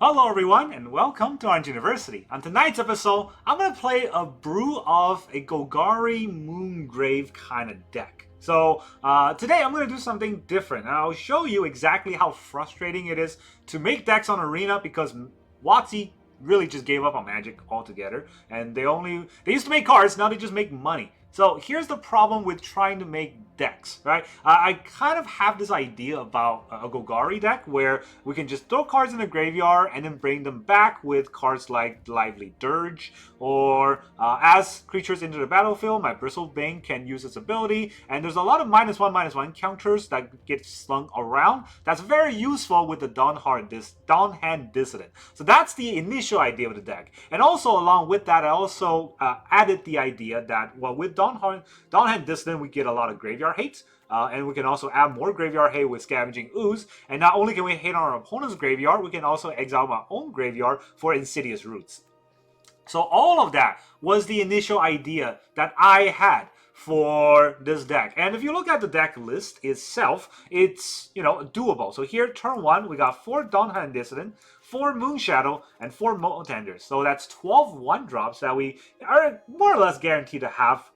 Hello everyone and welcome to Orange University. On tonight's episode, I'm going to play a brew of a Golgari MoonGrave kind of deck. So today I'm going to do something different and I'll show you exactly how frustrating it is to make decks on Arena because WotC really just gave up on Magic altogether and they used to make cards, now they just make money. So here's the problem with trying to make decks, right? I kind of have this idea about a Golgari deck where we can just throw cards in the graveyard and then bring them back with cards like Lively Dirge, or as creatures into the battlefield, my Bristlebane can use its ability, and there's a lot of -1/-1 counters that get slung around. That's very useful with the Dawnhand Dissident. So that's the initial idea of the deck. And also along with that, I also added the idea that, well, with Dawnhand Dissident, we get a lot of graveyard hate. And we can also add more graveyard hate with Scavenging Ooze. And not only can we hate on our opponent's graveyard, we can also exile our own graveyard for Insidious Roots. So all of that was the initial idea that I had for this deck. And if you look at the deck list itself, it's, doable. So here, turn 1, we got 4 Dawnhand Dissident, 4 Moonshadow, and 4 Molt Tender. So that's 12 1-drops that we are more or less guaranteed to have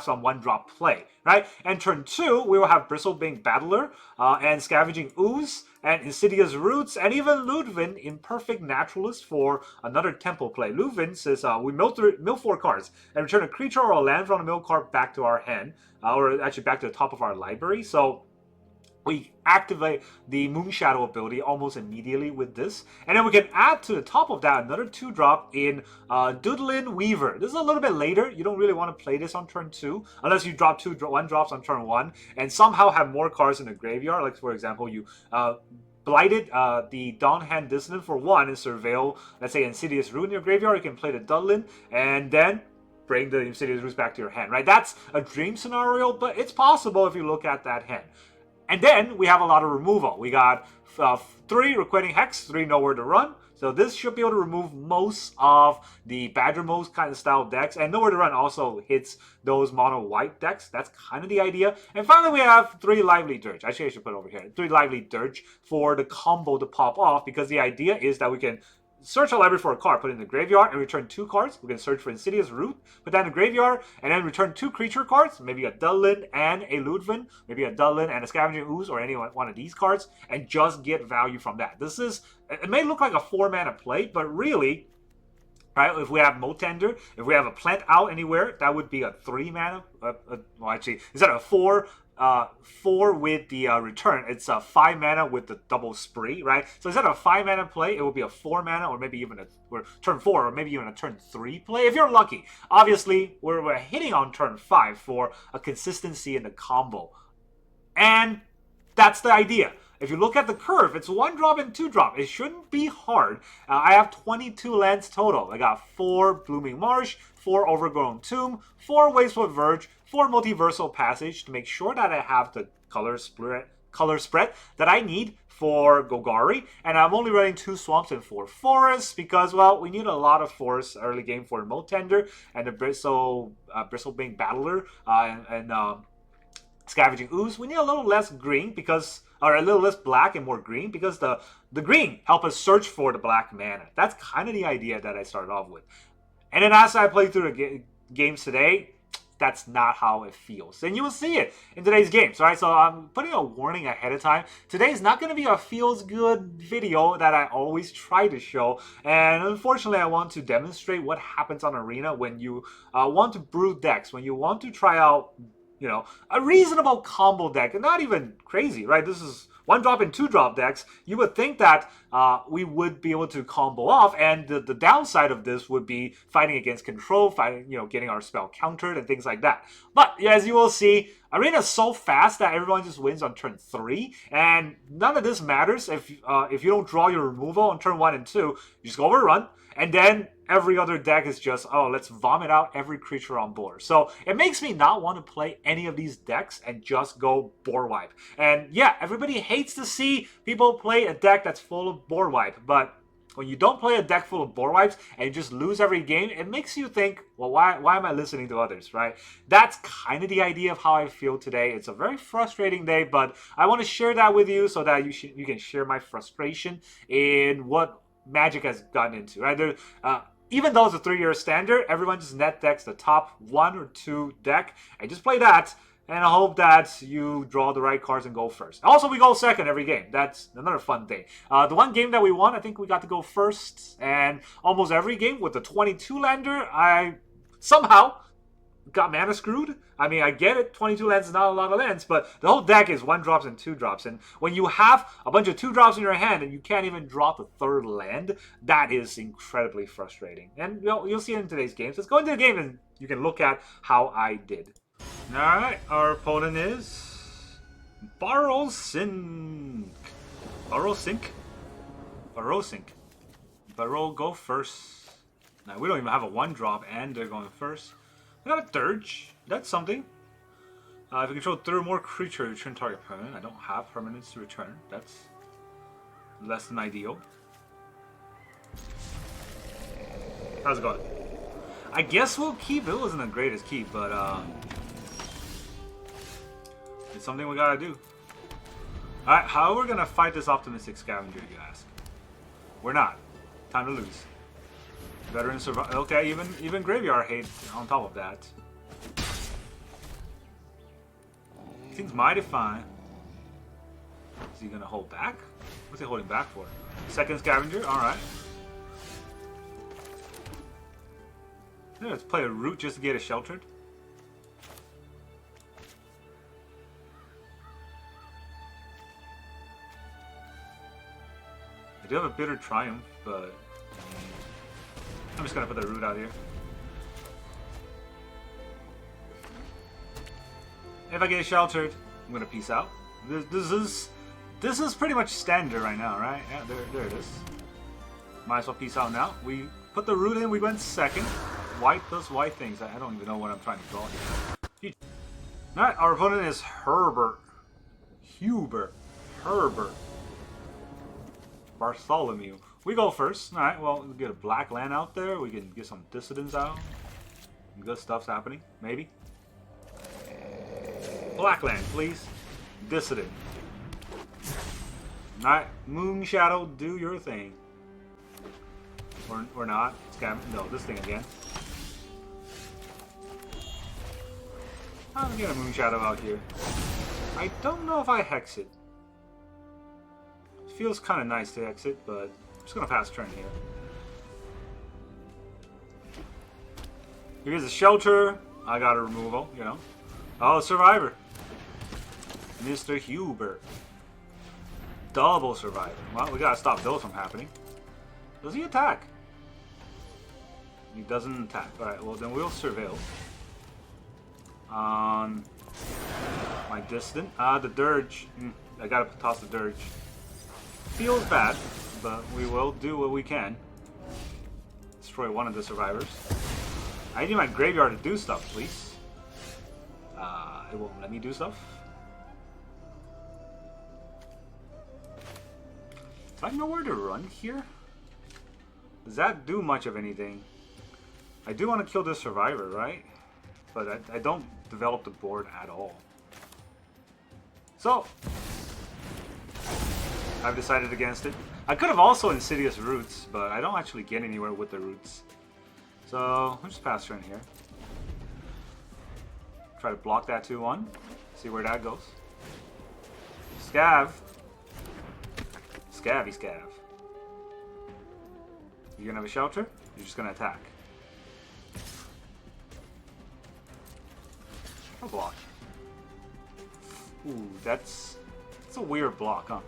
some 1-drop play, right? And turn 2, we will have Bristlebane Battler and Scavenging Ooze and Insidious Roots and even Lluwen, Imperfect Naturalist for another temple play. Lluwen says we mill 4 cards and return a creature or a land from the mill card back to our hand, or actually back to the top of our library. So we activate the Moonshadow ability almost immediately with this. And then we can add to the top of that another 2-drop in Dundoolin Weaver. This is a little bit later. You don't really want to play this on turn 2 unless you drop 2 1-drops on turn 1 and somehow have more cards in the graveyard. Like, for example, you blighted the Dawnhand Dissident for 1 and surveil, let's say, Insidious Root in your graveyard. You can play the Dundoolin and then bring the Insidious Roots back to your hand, right? That's a dream scenario, but it's possible if you look at that hand. And then we have a lot of removal. We got 3 Requiting Hex, 3 Nowhere to Run. So this should be able to remove most of the Badger Mode kind of style decks. And Nowhere to Run also hits those mono white decks. That's kind of the idea. And finally, we have 3 Lively Dirge. Actually, I should put it over here. 3 Lively Dirge for the combo to pop off. Because the idea is that we can search our library for a card, put it in the graveyard, and return 2 cards. We can search for Insidious Root, put that in the graveyard, and then return 2 creature cards, maybe a Dundoolin and a Lluwen, maybe a Dundoolin and a Scavenging Ooze, or any one of these cards, and just get value from that. It may look like a 4-mana play, but really, right, if we have Molt Tender, if we have a plant out anywhere, that would be a 3-mana, well, actually, instead of 4 with the return, it's a 5 mana with the double spree, right? So instead of a 5 mana play, it will be a 4 mana or maybe even a turn 4 or maybe even a turn 3 play if you're lucky. Obviously, we're hitting on turn 5 for a consistency in the combo. And that's the idea. If you look at the curve, it's 1-drop and 2-drop. It shouldn't be hard. I have 22 lands total. I got 4 Blooming Marsh, 4 Overgrown Tomb, 4 Wasteful Verge, 4 Multiversal Passage to make sure that I have the color spread that I need for Golgari. And I'm only running 2 Swamps and 4 Forests because, well, we need a lot of forests early game for Molt Tender and the Bristlebane Battler and Scavenging Ooze. We need a little less green or a little less black and more green because the green help us search for the black mana. That's kind of the idea that I started off with. And then as I play through the games today, that's not how it feels. And you will see it in today's games, right? So I'm putting a warning ahead of time. Today is not going to be a feels-good video that I always try to show. And unfortunately, I want to demonstrate what happens on Arena when you want to brew decks, when you want to try out, a reasonable combo deck, and not even crazy, right? This is 1-drop and 2-drop decks. You would think that we would be able to combo off, and the downside of this would be fighting against control, getting our spell countered and things like that. But as you will see, Arena is so fast that everyone just wins on turn 3, and none of this matters if you don't draw your removal on turn 1 and 2. You just go overrun, and then every other deck is just, oh, let's vomit out every creature on board. So it makes me not want to play any of these decks and just go board wipe. And yeah, everybody hates to see people play a deck that's full of board wipe, but when you don't play a deck full of board wipes and you just lose every game, it makes you think, well, why am I listening to others, right? That's kind of the idea of how I feel today. It's a very frustrating day, but I want to share that with you so that you can share my frustration in what Magic has gotten into, right? Even though it's a 3-year standard, everyone just net decks the top 1 or 2 deck, and just play that, and I hope that you draw the right cards and go first. Also, we go second every game. That's another fun thing. The one game that we won, I think we got to go first, and almost every game with the 22-lander, I somehow got mana screwed. I mean, I get it, 22 lands is not a lot of lands, but the whole deck is 1-drops and 2-drops. And when you have a bunch of 2-drops in your hand and you can't even drop the 3rd land, that is incredibly frustrating. And you'll see it in today's games. Let's go into the game and you can look at how I did. Alright, our opponent is Barrow-sink. Barrow go first. Now, we don't even have a 1-drop and they're going first. I got a Dirge. That's something. If you control 3 or more creature, return target permanent. I don't have permanents to return. That's less than ideal. How's it going? I guess we'll keep. It wasn't the greatest keep, but it's something we gotta do. Alright, how are we gonna fight this optimistic scavenger, you ask? We're not. Time to lose. Veteran survive. Okay, even graveyard hate on top of that. Seems mighty fine. Is he gonna hold back? What's he holding back for? Second scavenger. All right. Yeah, let's play a root just to get it sheltered. I do have a bitter triumph, but I'm just gonna put the root out here. If I get sheltered, I'm gonna peace out. This is pretty much standard right now, right? Yeah, there it is. Might as well peace out now. We put the root in. We went second. White does white things. I don't even know what I'm trying to draw here. All right, our opponent is Hubert. Bartholomew. We go first. All right. Well, we get a black land out there. We can get some dissidents out. Some good stuff's happening. Maybe. Black land, please. Dissident. Alright, Moonshadow, do your thing. Or not. No, this thing again. I'm gonna Moonshadow out here. I don't know if I hex it. It feels kind of nice to hex it, but I'm just gonna pass turn here. Here's a shelter. I got a removal, you know. Oh, Survivor. Mr. Hubert. Double Survivor. Well, we gotta stop those from happening. Does he attack? He doesn't attack. Alright, well then we'll Surveil. On my Dissident. The Dirge. I gotta toss the Dirge. Feels bad, but we will do what we can. Destroy one of the survivors. I need my graveyard to do stuff, please. It won't let me do stuff. Do I know where to run here? Does that do much of anything? I do want to kill this survivor, right? But I don't develop the board at all. So, I've decided against it. I could have also Insidious Roots, but I don't actually get anywhere with the roots. So, I'll just pass turn here. Try to block that 2-1. See where that goes. Scav. Scavvy Scav. You're gonna have a shelter? You're just gonna attack. I'll block. Ooh, that's a weird block, huh?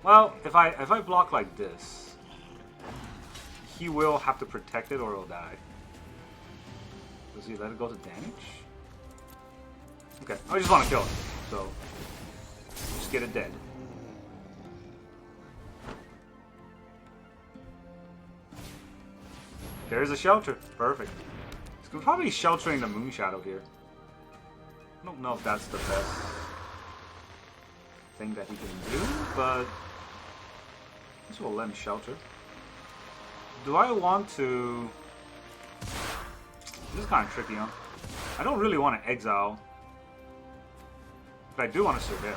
Well, if I block like this, he will have to protect it or he'll die. Does he let it go to damage? Okay, I just want to kill it, so just get it dead. There's a shelter. Perfect. He's probably sheltering the Moonshadow here. I don't know if that's the best thing that he can do, but this will let him shelter. Do I want to... This is kind of tricky, huh? I don't really want to exile, but I do want to surveil.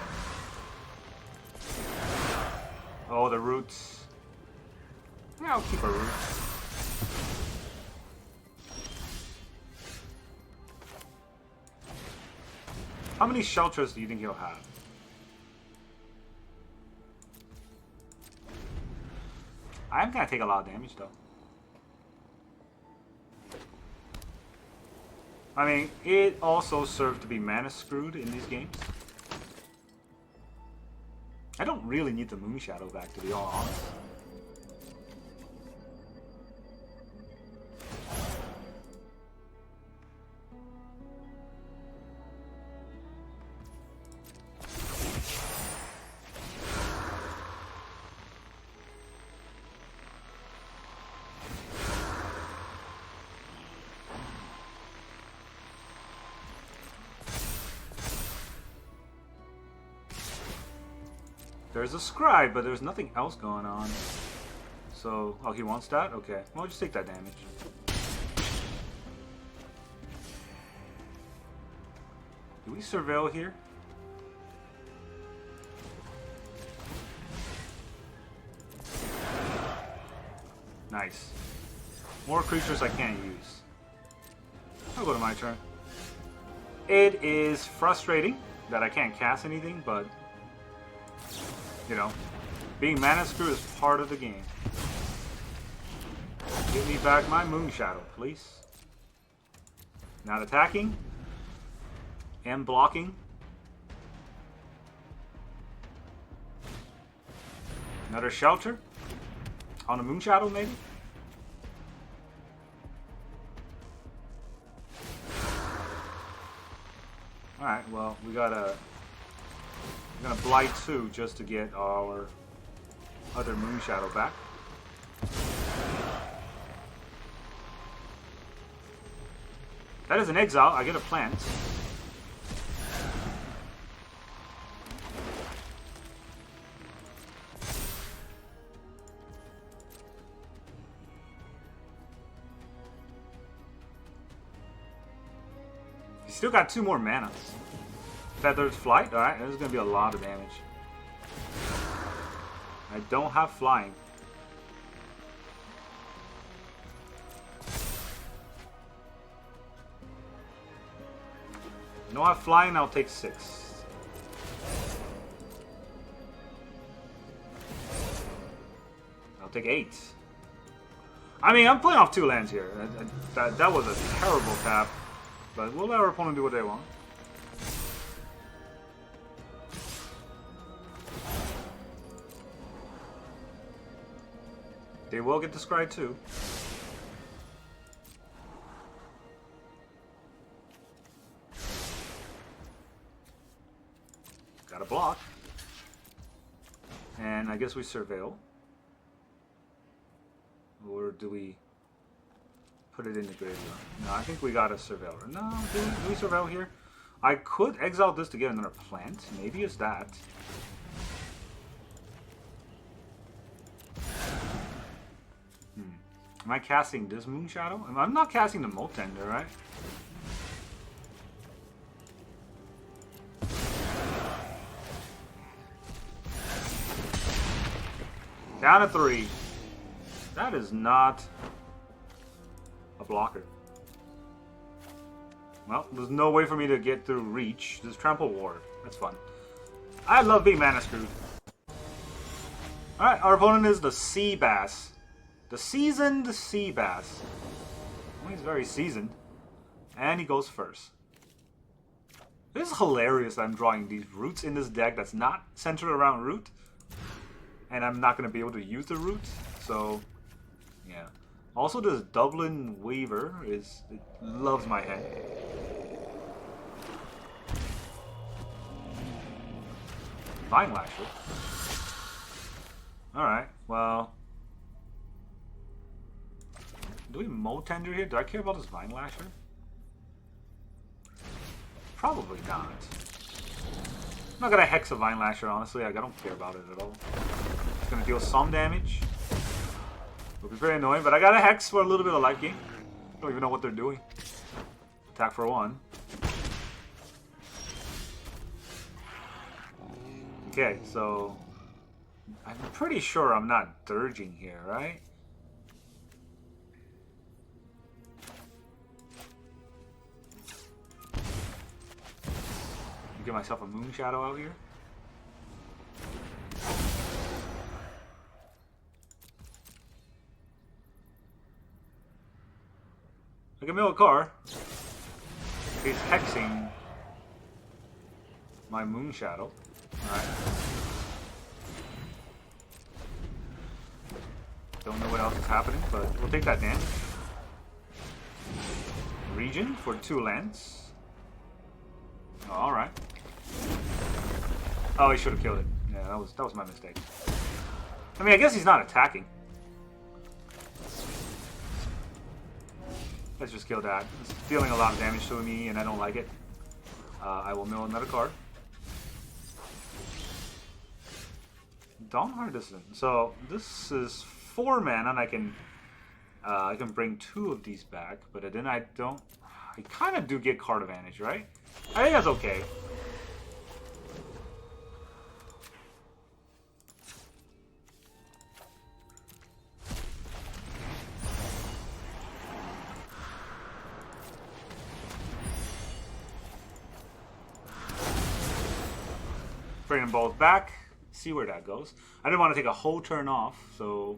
Oh, the roots. Yeah, I'll keep a root. How many shelters do you think he'll have? I am gonna take a lot of damage though. I mean, it also serves to be mana screwed in these games. I don't really need the Moonshadow back, to be all honest. There's a scribe, but there's nothing else going on. So, oh, he wants that? Okay. Well, just take that damage. Do we surveil here? Nice. More creatures I can't use. I'll go to my turn. It is frustrating that I can't cast anything, but you know, being mana screwed is part of the game. Give me back my Moonshadow, please. Not attacking. And blocking. Another shelter. On a Moonshadow, maybe? Alright, well, we gotta... I'm gonna Blight 2 just to get our other Moonshadow back. That is an exile. I get a plant. He's still got 2 more mana. Feathered Flight? Alright, there's going to be a lot of damage. I don't have flying. I don't have flying, I'll take 6. I'll take 8. I mean, I'm playing off 2 lands here. That was a terrible tap. But we'll let our opponent do what they want. They will get the scry too. Got a block. And I guess we surveil. Or do we put it in the graveyard? No, I think we got a surveil. No, do we surveil here? I could exile this to get another plant. Maybe it's that. Am I casting this Moonshadow? I'm not casting the Molt Tender, right? Down to 3. That is not a blocker. Well, there's no way for me to get through Reach. There's Trample Ward. That's fun. I love being mana screwed. Alright, our opponent is the Sea Bass. The seasoned Sea Bass. Well, he's very seasoned. And he goes first. This is hilarious that I'm drawing these roots in this deck that's not centered around root. And I'm not going to be able to use the root. So, yeah. Also, this Dundoolin Weaver it loves my head. Vine Lasher. Alright, well... Do we Molt Tender here? Do I care about this Vine Lasher? Probably not. I'm not gonna Hex a Vine Lasher, honestly. I don't care about it at all. It's gonna deal some damage. It'll be very annoying, but I got a Hex for a little bit of life gain. I don't even know what they're doing. Attack for 1. Okay, so... I'm pretty sure I'm not Dirging here, right? Get myself a Moonshadow out here. I can mill a card. He's hexing my Moonshadow. Alright. Don't know what else is happening, but we'll take that damage. Region for 2 lands. Oh, alright. Oh, he should have killed it. Yeah, that was my mistake. I mean, I guess he's not attacking. Let's just kill that. It's dealing a lot of damage to me, and I don't like it. I will mill another card. Dawnhand Dissident. So this is 4 mana, and I can bring 2 of these back, but then I don't. I kind of do get card advantage, right? I think that's okay. Bring them both back. See where that goes. I didn't want to take a whole turn off, so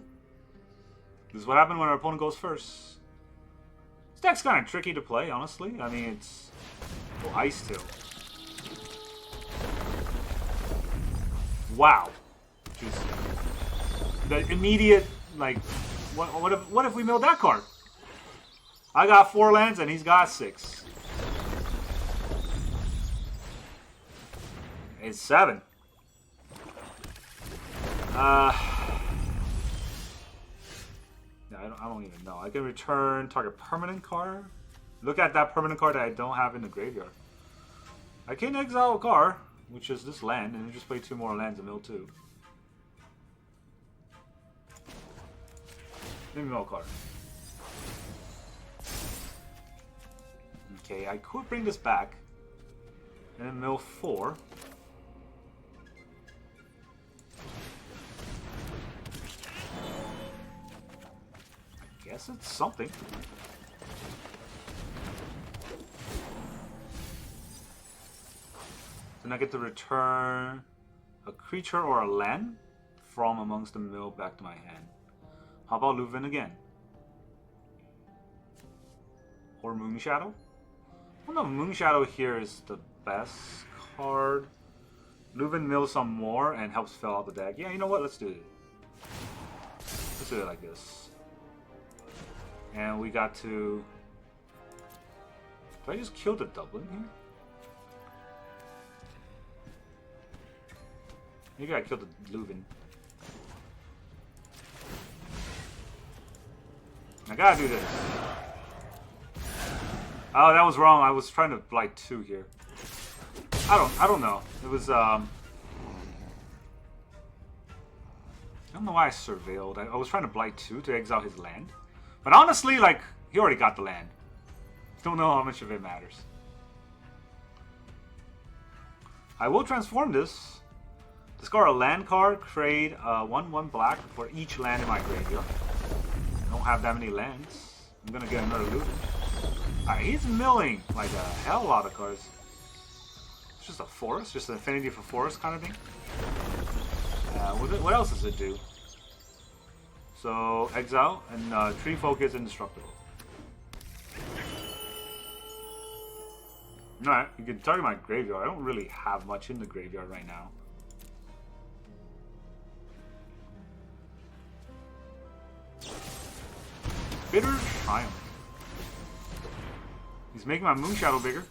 this is what happened when our opponent goes first. This deck's kind of tricky to play, honestly. I mean, it's Ice Tail. Wow. Just the immediate, like, what if we milled that card? I got 4 lands and he's got 6. It's 7. I don't even know. I can return target permanent card. Look at that permanent card that I don't have in the graveyard. I can exile a card, which is this land, and then just play 2 more lands and mill 2. Let me mill a card. Okay, I could bring this back and then mill 4. Guess it's something. Then I get to return a creature or a land from amongst the mill back to my hand. How about Lluwen again? Or Moonshadow? I don't know if Moonshadow here is the best card. Lluwen mills some more and helps fill out the deck. Yeah, you know what? Let's do it. Let's do it like this. And we got to... Did I just kill the Dundoolin here? Maybe I killed the Lluwen. I gotta do this. Oh, that was wrong. I was trying to blight 2 here. I don't know. It was I don't know why I surveilled. I was trying to blight 2 to exile his land. But honestly, like, he already got the land. Don't know how much of it matters. I will transform this. Discard a land card, create 1/1 black for each land in my graveyard. I don't have that many lands. I'm gonna get another Lluwen. Alright, he's milling like a hell lot of cards. It's just a forest, just an affinity for forest kind of thing. What else does it do? So, exile, and tree focus indestructible. Alright, you can target my graveyard. I don't really have much in the graveyard right now. Bitter Triumph. He's making my Moonshadow bigger.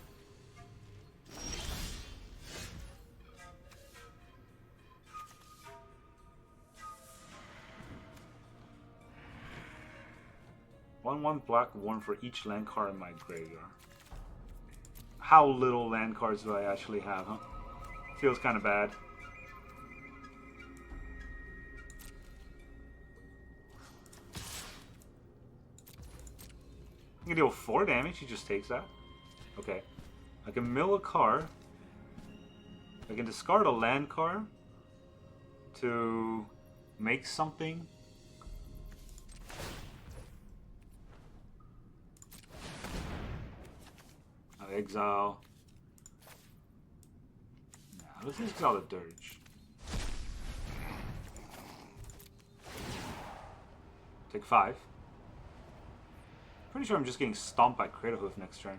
One black, 1 for each land card in my graveyard. How little land cards do I actually have, huh? Feels kind of bad. I can deal 4 damage, he just takes that. Okay. I can mill a card. I can discard a land card to make something. Exile. Let's just out the Dirge. Take 5. Pretty sure I'm just getting stomped by Cradle Hoof next turn.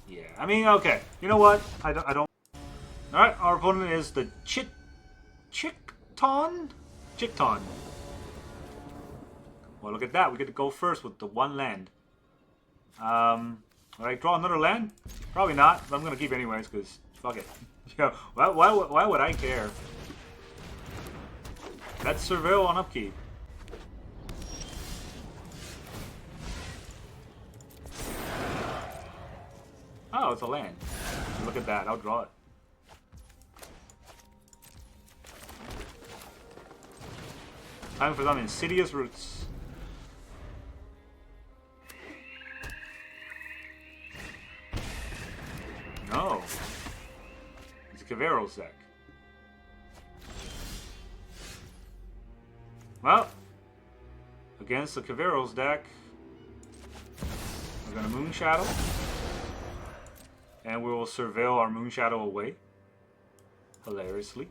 Yeah, I mean, okay. You know what? I don't. Alright, our opponent is the Chickton? Chickton. Well, look at that. We get to go first with the 1 land. Alright, draw another land? Probably not, but I'm gonna keep anyways, because fuck it. Yo, why would I care? That's Surveil on upkeep. Oh, it's a land. Look at that, I'll draw it. Time for some Insidious Roots. No. It's a Cavero's deck. Well, against the Cavero's deck, we're going to Moonshadow. And we will Surveil our Moonshadow away. Hilariously.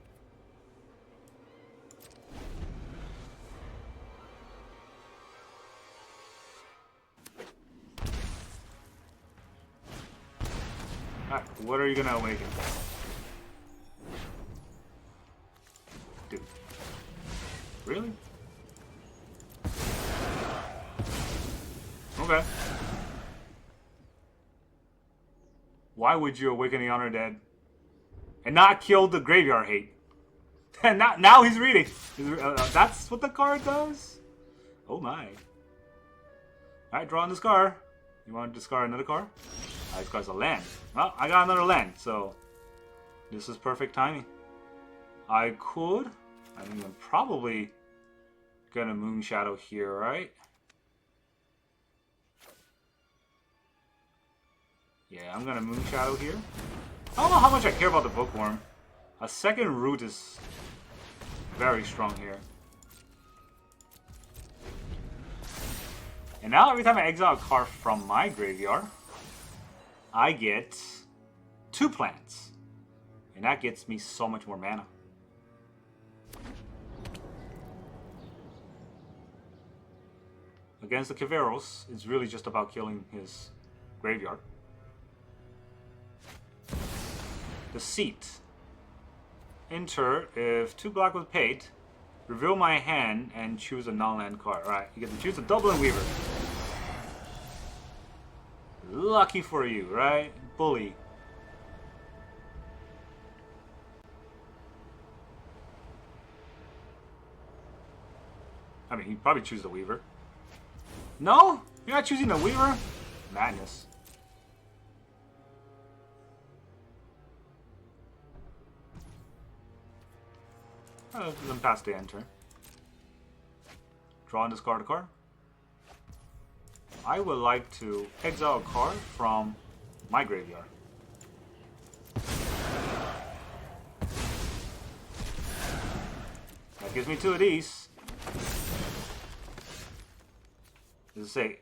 Alright, what are you going to awaken? Dude. Really? Okay. Why would you awaken the Undead and not kill the Graveyard Hate? And now he's reading. That's what the card does? Oh my. Alright, draw and discard. You want to discard another card? This card's a land. Well, I got another land, so this is perfect timing. I think I'm probably gonna Moonshadow here, right? Yeah, I'm gonna Moonshadow here. I don't know how much I care about the Bookworm. A second root is very strong here. And now every time I exile a card from my graveyard, I get 2 plants. And that gets me so much more mana. Against the Caveros, it's really just about killing his graveyard. The Seat. Enter if 2 black was paid, reveal my hand and choose a non-land card. Alright, you get to choose a Dundoolin Weaver. Lucky for you, right? Bully. I mean, he'd probably choose the Weaver. No? You're not choosing the Weaver? Madness. Then pass the end turn. Draw and discard a card. I would like to exile a card from my graveyard. That gives me 2 of these. Does it say,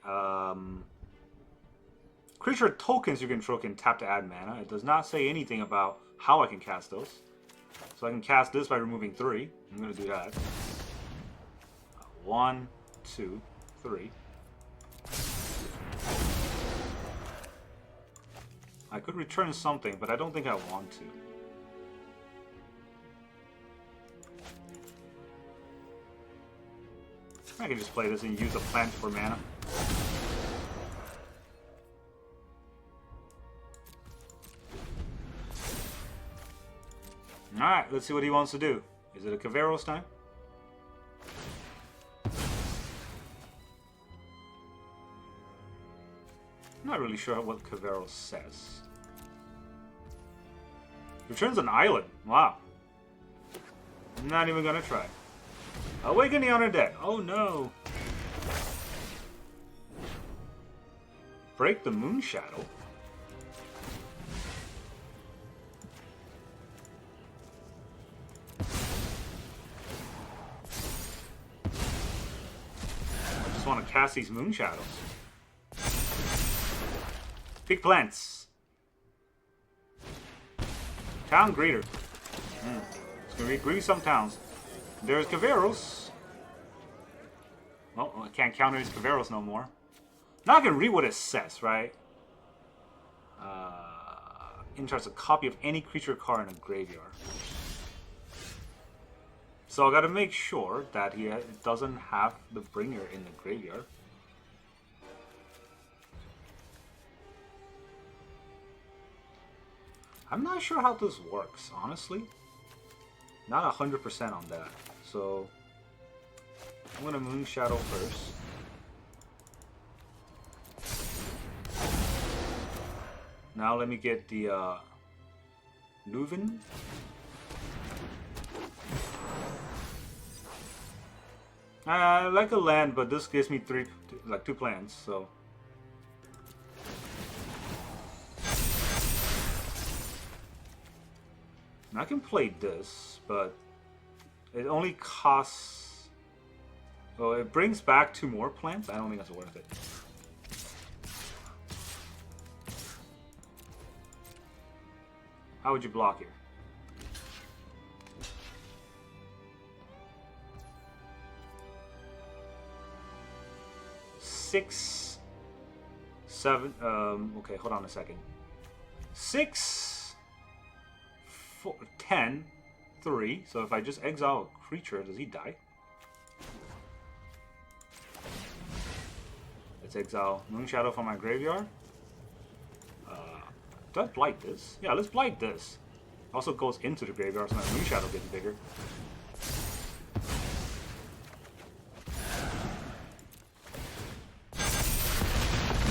creature tokens you control can tap to add mana. It does not say anything about how I can cast those. So I can cast this by removing 3. I'm going to do that. 1, 2, 3. I could return something, but I don't think I want to. I can just play this and use a plant for mana. Alright, let's see what he wants to do. Is it a Caveros time? I'm not really sure what Caveros says. Returns an island. Wow. I'm not even gonna try. Awaken the Undead. Oh no. Break the Moonshadow. I just want to cast these Moonshadows. Pick plants. Town greeter. It's gonna greet some towns. There's Caveros. Oh, I can't counter his Caveros no more. Now I can read what it says, right? Enters a copy of any creature card in a graveyard. So I gotta make sure that he doesn't have the bringer in the graveyard. I'm not sure how this works, honestly. Not 100% on that. So I'm gonna Moonshadow first. Now let me get the Lluwen. I like a land, but this gives me two plants, so. I can play this, but it only costs. Oh, it brings back 2 more plants. I don't think that's worth it. How would you block here? Six, 7. Okay, hold on a second. 6, 4, 10, 3. So if I just exile a creature, does he die? Let's exile Moonshadow from my graveyard. Do I blight this? Yeah, let's blight this. Also goes into the graveyard, so my Moonshadow gets bigger.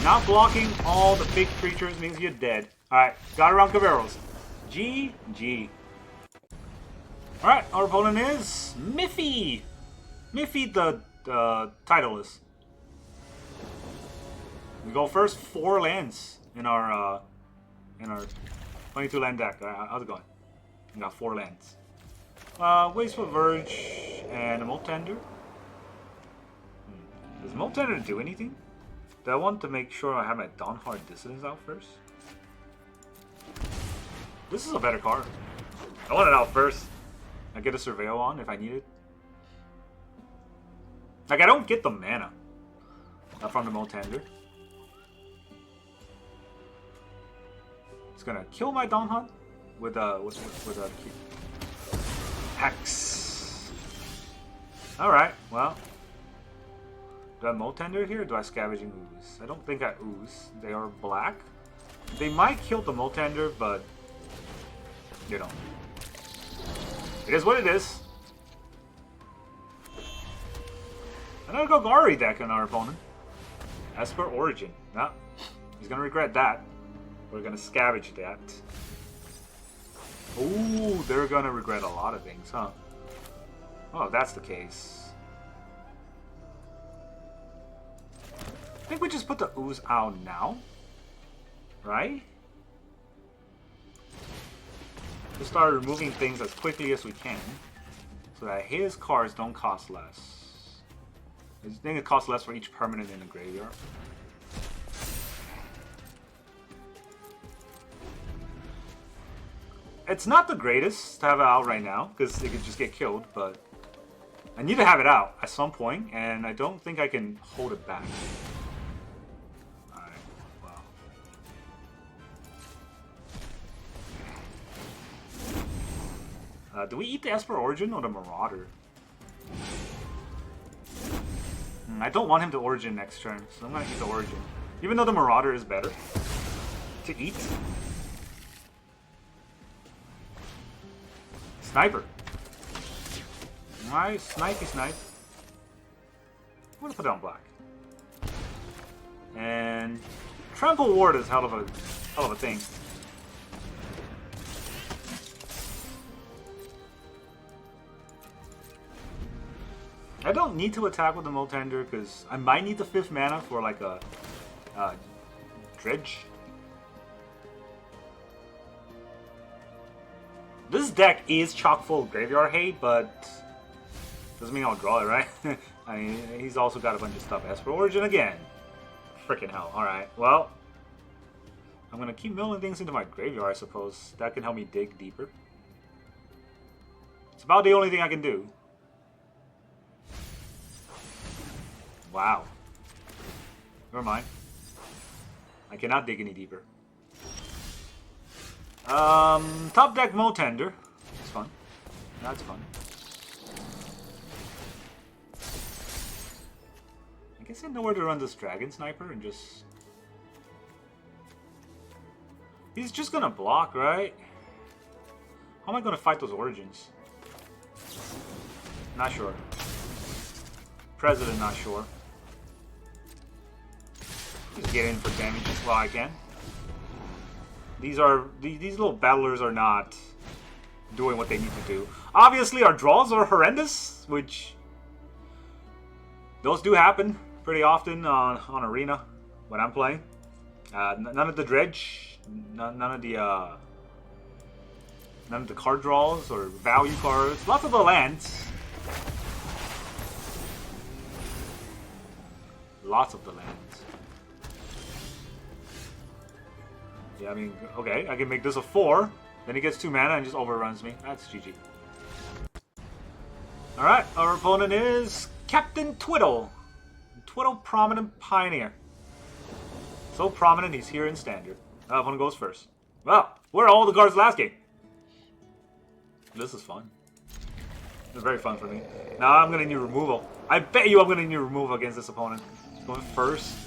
Not blocking all the big creatures means you're dead. Alright, got around Caveros. GG. Alright, our opponent is Miffy! Miffy the Titleist. We go first 4 lands in our 22 land deck. How's it going? We got 4 lands. Wasteful Verge and a Molt Tender. Does Molt Tender do anything? Do I want to make sure I have my Dawnhand Dissident out first? This is a better card. I want it out first. I get a Surveil on if I need it. Like, I don't get the mana from the Molt Tender. It's gonna kill my Dawnhand with a Hex. All right, well, do I Molt Tender here? Or do I Scavenging Ooze? I don't think I Ooze. They are black. They might kill the Molt Tender, but you know, it is what it is. Another Golgari deck on our opponent. As per Origin, nah, he's gonna regret that. We're gonna scavenge that. Ooh, they're gonna regret a lot of things, huh? Oh, that's the case. I think we just put the Ooze out now. Right? Just start removing things as quickly as we can. So that his cards don't cost less. I think it costs less for each permanent in the graveyard. It's not the greatest to have it out right now, because it could just get killed, but I need to have it out at some point, and I don't think I can hold it back. Alright, wow. Do we eat the Esper Origin or the Marauder? I don't want him to Origin next turn, so I'm going to eat the Origin. Even though the Marauder is better to eat. Sniper. Nice, snipey snipe. I'm gonna put it on black. And Trample Ward is hell of a thing. I don't need to attack with the Molt Tender because I might need the 5th mana for like a Dredge. This deck is chock full of graveyard hate, but doesn't mean I'll draw it, right? I mean, he's also got a bunch of stuff. Esper Origin again. Freaking hell. Alright, well. I'm gonna keep milling things into my graveyard, I suppose. That can help me dig deeper. It's about the only thing I can do. Wow. Never mind. I cannot dig any deeper. Top deck Molt Tender. It's fun. That's fun. I guess I know where to run this Dragon Sniper and just... He's just gonna block, right? How am I gonna fight those Origins? Not sure. President, not sure. Just get in for damage as well I can. These little battlers are not doing what they need to do. Obviously, our draws are horrendous, which those do happen pretty often on Arena when I'm playing. None of the dredge, none of the card draws or value cards. Lots of the lands. Lots of the lands. Yeah, I mean, okay, I can make this a 4. Then he gets 2 mana and just overruns me. That's GG. Alright, our opponent is Captain Twiddle. Twiddle Prominent Pioneer. So prominent, he's here in Standard. Our opponent goes first. Well, where are all the cards last game? This is fun. It's very fun for me. Now I'm gonna need removal. I bet you I'm gonna need removal against this opponent. Going first.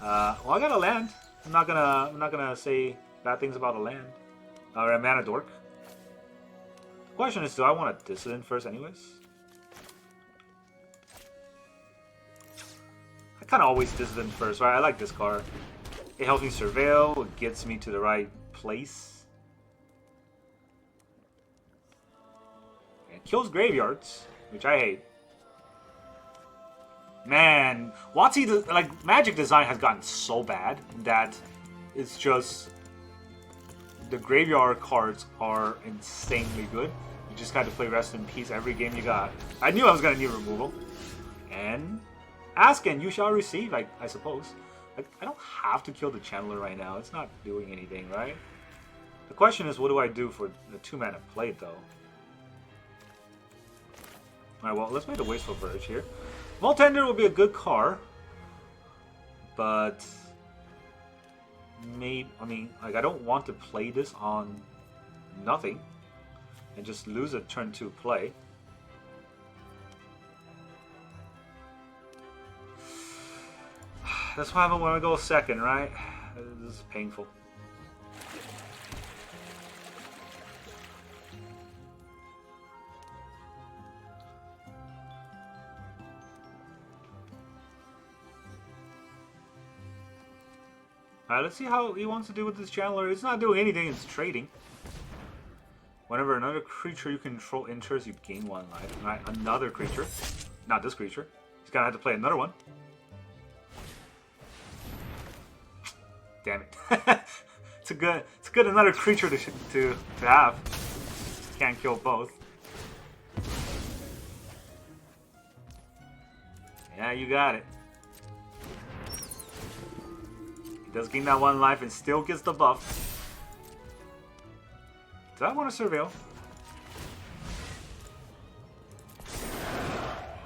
Well, I got a land. I'm not gonna say bad things about a land. Or a mana dork. The question is, do I want a Dissident first anyways? I kinda always Dissident first, right? I like this card. It helps me surveil, it gets me to the right place. It kills graveyards, which I hate. Man, WotC, like, Magic design has gotten so bad that it's just... The graveyard cards are insanely good. You just got to play Rest in Peace every game you got. I knew I was going to need removal. And ask and you shall receive, I suppose. Like, I don't have to kill the Channeler right now. It's not doing anything, right? The question is, what do I do for the 2-mana plate, though? Alright, well, let's make the Wasteful Verge here. Molt Tender would be a good card, but maybe, I mean, like, I don't want to play this on nothing and just lose a turn 2 play. That's why I want to go second, right? This is painful. Alright, let's see how he wants to do with this Channeler. It's not doing anything, it's trading. Whenever another creature you control enters, you gain 1 life. Alright, another creature. Not this creature. He's gonna have to play another one. Damn it. It's a good another creature to have. Just can't kill both. Yeah, you got it. Does gain that 1 life and still gets the buff. Do I want to surveil?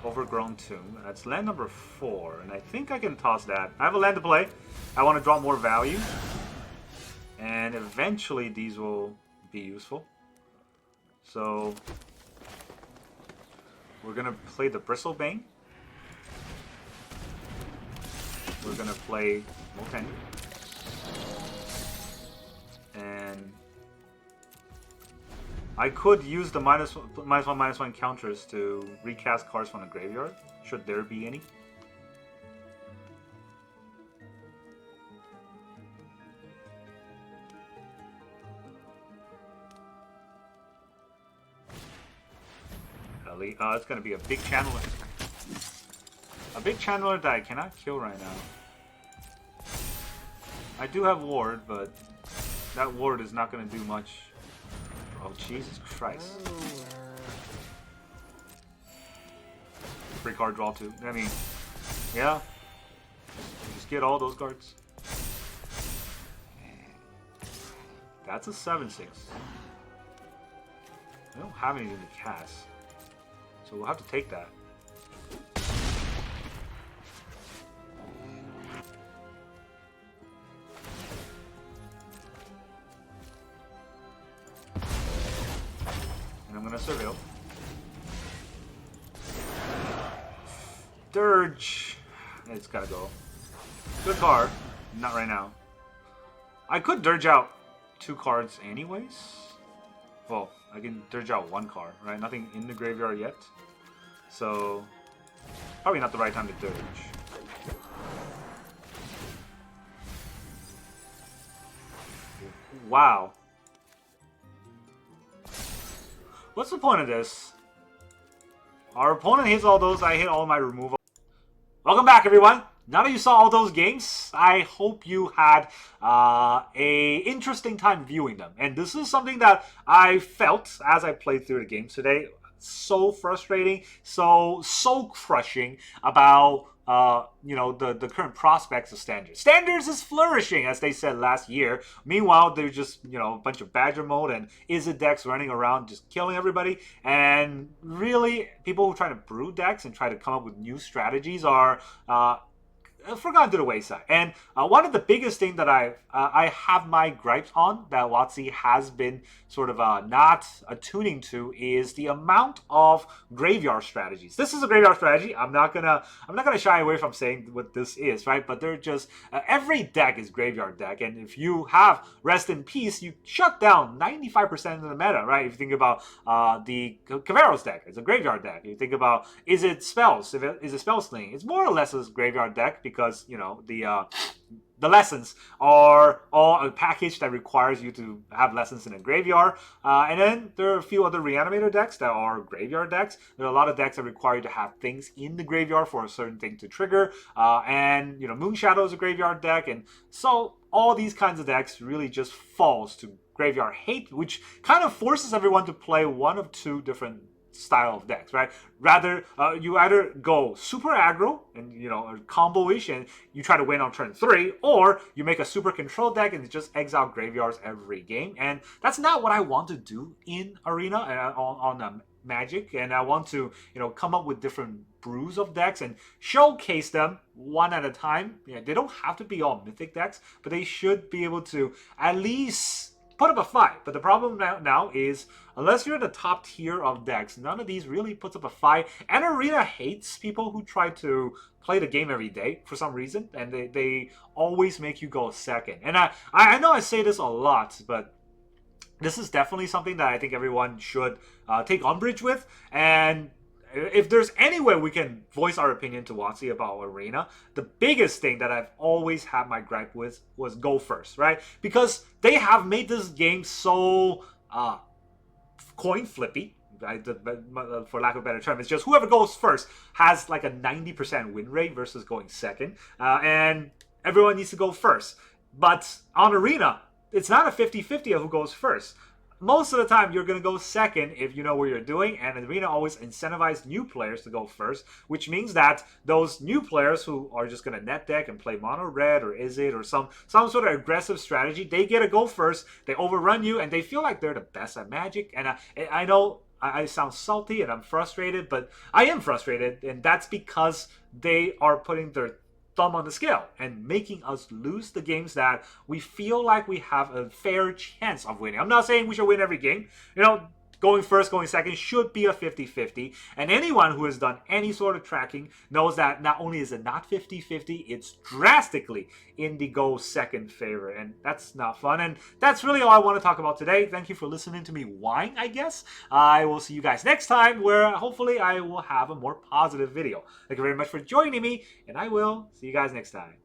Overgrown Tomb. That's land number 4, and I think I can toss that. I have a land to play. I want to draw more value. And eventually these will be useful. So we're going to play the Bristlebane. We're going to play Molt Tender. And I could use the -1/-1 counters to recast cards from the graveyard, should there be any. It's going to be a big Channeler. A big Channeler that I cannot kill right now. I do have Ward, but that Ward is not going to do much. Oh, Jesus Christ. Free card draw too. I mean, yeah. Just get all those cards. That's a 7/6. I don't have anything to cast. So we'll have to take that. And I'm going to Surveil. Dirge. It's got to go. Good card. Not right now. I could Dirge out 2 cards anyways. Well, I can Dirge out 1 card, right? Nothing in the graveyard yet. So, probably not the right time to Dirge. Wow. What's the point of this? Our opponent hits all those, I hit all my removal. Welcome back, everyone. Now that you saw all those games, I hope you had a interesting time viewing them. And this is something that I felt as I played through the games today. So frustrating, so crushing about you know, the current prospects of Standards. Standards is flourishing, as they said last year. Meanwhile, there's just, you know, a bunch of Badger mode and Izzet decks running around just killing everybody. And really, people who try to brew decks and try to come up with new strategies are forgotten to the wayside. And one of the biggest things that I have my gripes on that WotC has been sort of not attuning to is the amount of graveyard strategies. This is a graveyard strategy. I'm not gonna shy away from saying what this is, right? But they're just every deck is graveyard deck, and if you have Rest in Peace, you shut down 95% of the meta, right? If you think about the Caveros deck, it's a graveyard deck. You think about is it Spells? Is it Spell Sling? It's more or less a graveyard deck because, you know, the lessons are all a package that requires you to have lessons in a graveyard. And then there are a few other Reanimator decks that are graveyard decks. There are a lot of decks that require you to have things in the graveyard for a certain thing to trigger. And, you know, Moonshadow is a graveyard deck. And so all these kinds of decks really just falls to graveyard hate, which kind of forces everyone to play one of 2 different style of decks, right? Rather, you either go super aggro and, you know, combo-ish and you try to win on turn 3, or you make a super control deck and just exile graveyards every game. And that's not what I want to do in Arena on Magic. And I want to, you know, come up with different brews of decks and showcase them one at a time. Yeah, they don't have to be all Mythic decks, but they should be able to at least put up a fight. But the problem now is, unless you're in the top tier of decks, none of these really puts up a fight. And Arena hates people who try to play the game every day for some reason, and they always make you go second. And I know I say this a lot, but this is definitely something that I think everyone should take umbrage with. And if there's any way we can voice our opinion to WotC about Arena, the biggest thing that I've always had my gripe with was go first, right? Because they have made this game so coin flippy, for lack of a better term. It's just whoever goes first has like a 90% win rate versus going second, and everyone needs to go first. But on Arena, it's not a 50-50 of who goes first. Most of the time, you're going to go second if you know what you're doing, and Arena always incentivizes new players to go first, which means that those new players who are just going to net deck and play mono red or Izzet or some sort of aggressive strategy, they get to go first, they overrun you, and they feel like they're the best at Magic. And I know I sound salty and I'm frustrated, but I am frustrated, and that's because they are putting their thumb on the scale and making us lose the games that we feel like we have a fair chance of winning. I'm not saying we should win every game. You know, going first, going second should be a 50-50. And anyone who has done any sort of tracking knows that not only is it not 50-50, it's drastically in the go second favor. And that's not fun. And that's really all I want to talk about today. Thank you for listening to me whine, I guess. I will see you guys next time, where hopefully I will have a more positive video. Thank you very much for joining me, and I will see you guys next time.